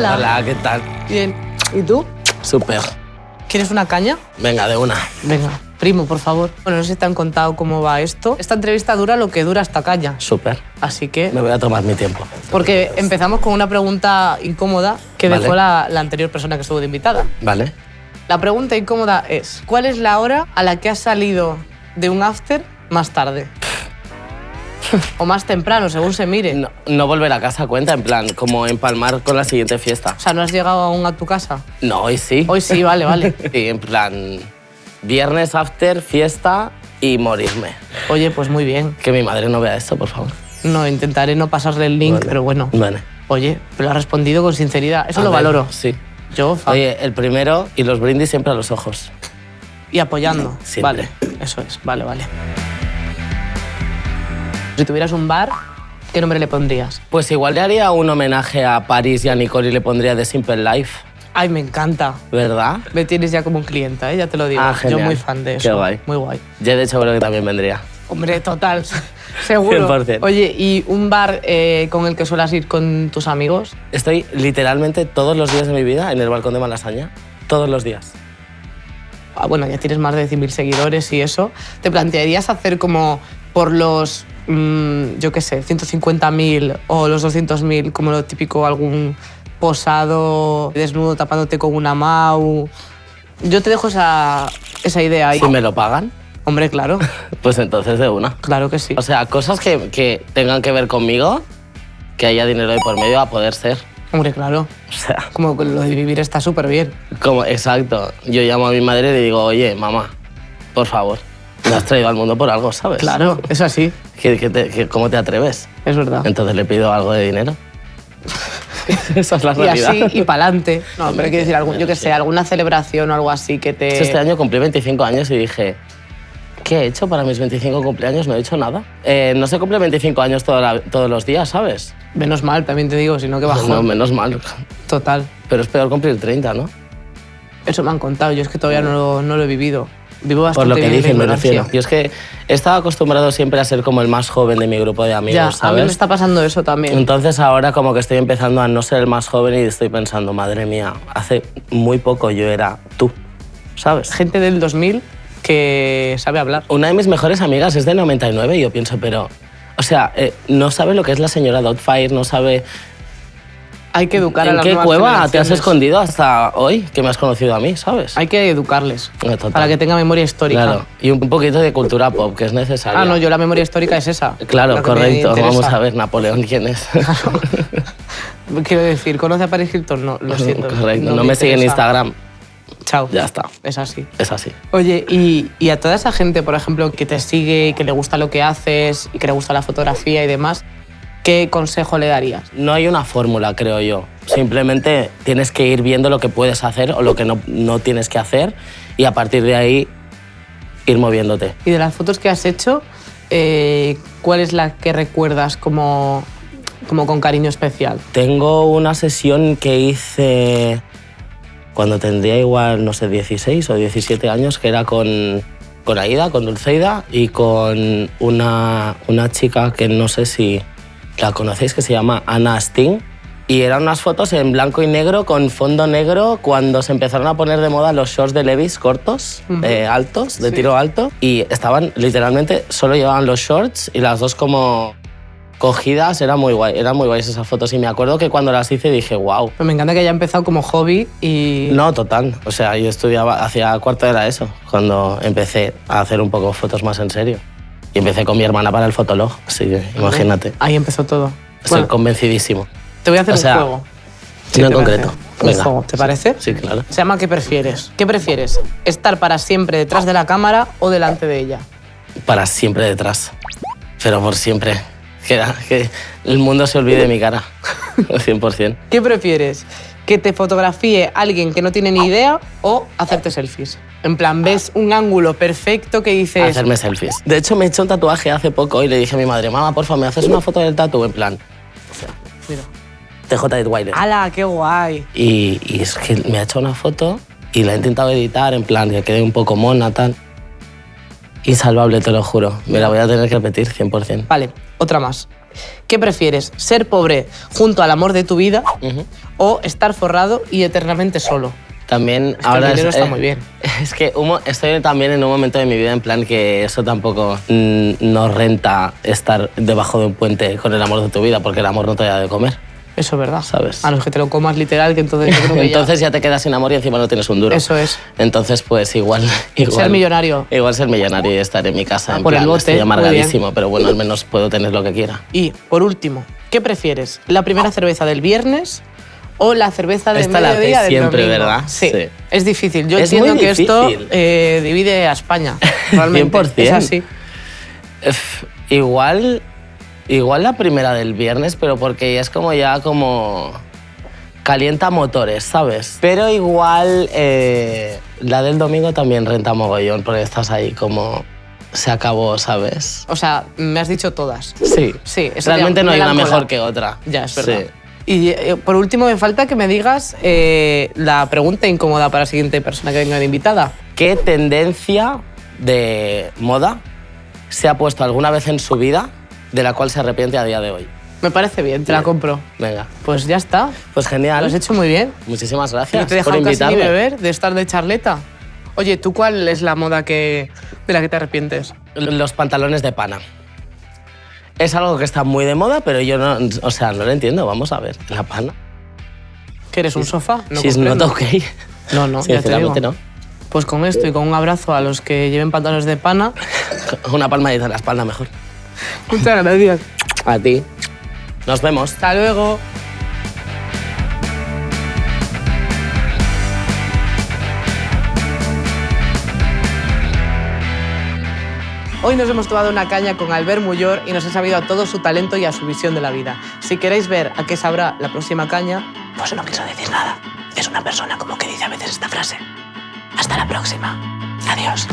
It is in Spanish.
Hola. Hola, ¿qué tal? Bien. ¿Y tú? Súper. ¿Quieres una caña? Venga, de una. Venga. Primo, por favor. Bueno, no sé si te han contado cómo va esto. Esta entrevista dura lo que dura esta caña. Súper. Así que... Me voy a tomar mi tiempo. Porque empezamos con una pregunta incómoda que Vale. dejó la anterior persona que estuvo de invitada. ¿Vale? La pregunta incómoda es, ¿cuál es la hora a la que has salido de un after más tarde? O más temprano, según se mire. No volver a casa cuenta, en plan, como empalmar con la siguiente fiesta. O sea, ¿no has llegado aún a tu casa? No, hoy sí. Hoy sí, vale, vale. Sí, en plan, viernes after, fiesta y morirme. Oye, pues muy bien. Que mi madre no vea esto, por favor. No, intentaré no pasarle el link, Vale. pero bueno. Vale. Oye, pero has respondido con sinceridad. Eso lo Amén. valoro. Sí. Yo, fan. Oye, el primero y los brindis siempre a los ojos. Y apoyando. Siempre. Vale, eso es. Vale, vale. Si tuvieras un bar, ¿qué nombre le pondrías? Pues igual le haría un homenaje a Paris y a Nicole y le pondría The Simple Life, Ay, me encanta. ¿verdad? Me tienes ya como un cliente, ¿eh? Ya te lo digo. Ah, genial. Yo muy fan de eso. Qué guay. Muy guay. Yo de hecho creo que también vendría. Hombre, total. Seguro. 100%. Oye, ¿y un bar con el que suelas ir con tus amigos? Estoy literalmente todos los días de mi vida en el balcón de Malasaña. Todos los días. Ah, bueno, ya tienes más de 100.000 seguidores y eso. ¿Te plantearías hacer como por los, yo qué sé, 150.000 o los 200.000, como lo típico, algún posado desnudo tapándote con una mau? Yo te dejo esa idea ahí. Si me lo pagan, Hombre, claro. pues entonces de una. Claro que sí. O sea, cosas que tengan que ver conmigo, que haya dinero de por medio a poder ser. Hombre, claro. O sea, Como que lo de vivir está súper bien. como, exacto. Yo llamo a mi madre y le digo, oye, mamá, por favor, me has traído al mundo por algo, ¿sabes? Claro, es así. ¿Cómo te atreves? Es verdad. Entonces le pido algo de dinero. Esa es la Y realidad. así, y pa'lante. No, pero quiero decir, yo qué sé, alguna celebración o algo así que te... Este año cumplí 25 años y dije, ¿qué he hecho para mis 25 cumpleaños? No he hecho nada. No se cumple 25 años todos los días, ¿sabes? Menos mal, también te digo, sino que bajó. No, menos mal. Total. Pero es peor cumplir 30, ¿no? Eso me han contado, yo es que todavía no lo he vivido. Vivo Por bastante lo que bien de dicen, me ignorancia. refiero. Yo es que he estado acostumbrado siempre a ser como el más joven de mi grupo de amigos, Ya, ¿sabes? a mí me está pasando eso también. Entonces ahora como que estoy empezando a no ser el más joven y estoy pensando, madre mía, hace muy poco yo era tú, ¿sabes? Gente del 2000 que sabe hablar. Una de mis mejores amigas es de 99 y yo pienso, pero... O sea, no sabe lo que es la señora Doubtfire, no sabe... Hay que educar a ¿En las qué nuevas cueva te has generaciones. escondido hasta hoy que me has conocido a mí, sabes? Hay que educarles Total. para que tenga memoria histórica. Claro, y un poquito de cultura pop, que es necesaria. Ah, no, yo la memoria histórica es esa. Claro, la que me correcto. interesa. Vamos a ver, Napoleón, ¿quién es? Quiero decir, ¿conoce a Paris Hilton? No, lo siento. Correcto, no me sigue en interesa. Instagram. Chao. Ya está, Es así. es así. Oye, y a toda esa gente, por ejemplo, que te sigue y que le gusta lo que haces y que le gusta la fotografía y demás, ¿qué consejo le darías? No hay una fórmula, creo yo. Simplemente tienes que ir viendo lo que puedes hacer o lo que no tienes que hacer y a partir de ahí ir moviéndote. Y de las fotos que has hecho, ¿cuál es la que recuerdas como con cariño especial? Tengo una sesión que hice cuando tendría igual, no sé, 16 o 17 años, que era con Aida, con Dulceida y con una chica que no sé si la conocéis, que se llama Ana Sting. Y eran unas fotos en blanco y negro con fondo negro cuando se empezaron a poner de moda los shorts de Levi's cortos, altos, de Sí. tiro alto. Y estaban, literalmente, solo llevaban los shorts y las dos como cogidas. Era muy guay, eran muy guays esas fotos. Y me acuerdo que cuando las hice dije, wow. Pues me encanta que haya empezado como hobby y... No, total. O sea, yo estudiaba, hacía cuarto de la ESO, cuando empecé a hacer un poco fotos más en serio. Y empecé con mi hermana para el fotolog, así que imagínate. Ahí empezó todo. Estoy Bueno, convencidísimo. te voy a hacer o sea, un juego. No en te concreto. parece. Un Venga. juego, ¿te parece? Sí, claro. Se llama ¿Qué prefieres? ¿Qué prefieres? ¿Estar para siempre detrás de la cámara o delante de ella? Para siempre detrás. Pero por siempre. Que el mundo se olvide de mi cara. 100%. ¿Qué prefieres? ¿Que te fotografíe alguien que no tiene ni idea o hacerte selfies? En plan, ves un ángulo perfecto que dices... Hacerme selfies. De hecho, me he hecho un tatuaje hace poco y le dije a mi madre, mamá, porfa, ¿me haces una foto del tatu? En plan, Mira. TJ Detweiler. ¡Hala, qué guay! Y es que me ha hecho una foto y la he intentado editar, en plan, que quede un poco mona, tal. Insalvable, te lo juro. Me la voy a tener que repetir 100%. Vale, otra más. ¿Qué prefieres? ¿Ser pobre junto al amor de tu vida o estar forrado y eternamente solo? También es que ahora el dinero está muy bien. Es que estoy también en un momento de mi vida en plan que eso tampoco nos renta estar debajo de un puente con el amor de tu vida, porque el amor no te da de comer. Eso es verdad. ¿Sabes? A los que te lo comas literal, que entonces yo creo que entonces ya te quedas sin amor y encima no tienes un duro. Eso es. Entonces, pues igual ser millonario. Igual ser millonario y estar en mi casa. En por plan, el bote. Estoy amargadísimo, pero bueno, al menos puedo tener lo que quiera. Y, por último, ¿qué prefieres? ¿La primera cerveza del viernes o la cerveza del mediodía del siempre, domingo? ¿verdad? Sí. Es difícil. Yo es entiendo que difícil. esto divide a España. Realmente. 100%. Es así. Igual la primera del viernes, pero porque es como ya como calienta motores, ¿sabes? Pero igual la del domingo también renta mogollón, porque estás ahí como se acabó, ¿sabes? O sea, me has dicho todas. Sí. Sí. Realmente no hay una mejor que otra. Ya, es verdad. Sí. Y por último me falta que me digas la pregunta incómoda para la siguiente persona que venga de invitada. ¿Qué tendencia de moda se ha puesto alguna vez en su vida de la cual se arrepiente a día de hoy? Me parece bien, te la compro. Venga. Pues ya está. Pues genial. Lo has hecho muy bien. Muchísimas gracias No te he por dejado casi invitarme. ni beber, de estar de charleta. Oye, ¿tú cuál es la moda de la que te arrepientes? Los pantalones de pana. Es algo que está muy de moda, pero yo no lo entiendo. Vamos a ver, la pana. ¿Que eres un sofá? No Si es not okay. No, ya te digo. Sinceramente no. Pues con esto y con un abrazo a los que lleven pantalones de pana. Una palmadita en la espalda mejor. Muchas gracias. A ti. Nos vemos. Hasta luego. Hoy nos hemos tomado una caña con Albert Mullor y nos ha sabido a todo su talento y a su visión de la vida. Si queréis ver a qué sabrá la próxima caña, pues no pienso decir nada. Es una persona como que dice a veces esta frase. Hasta la próxima. Adiós.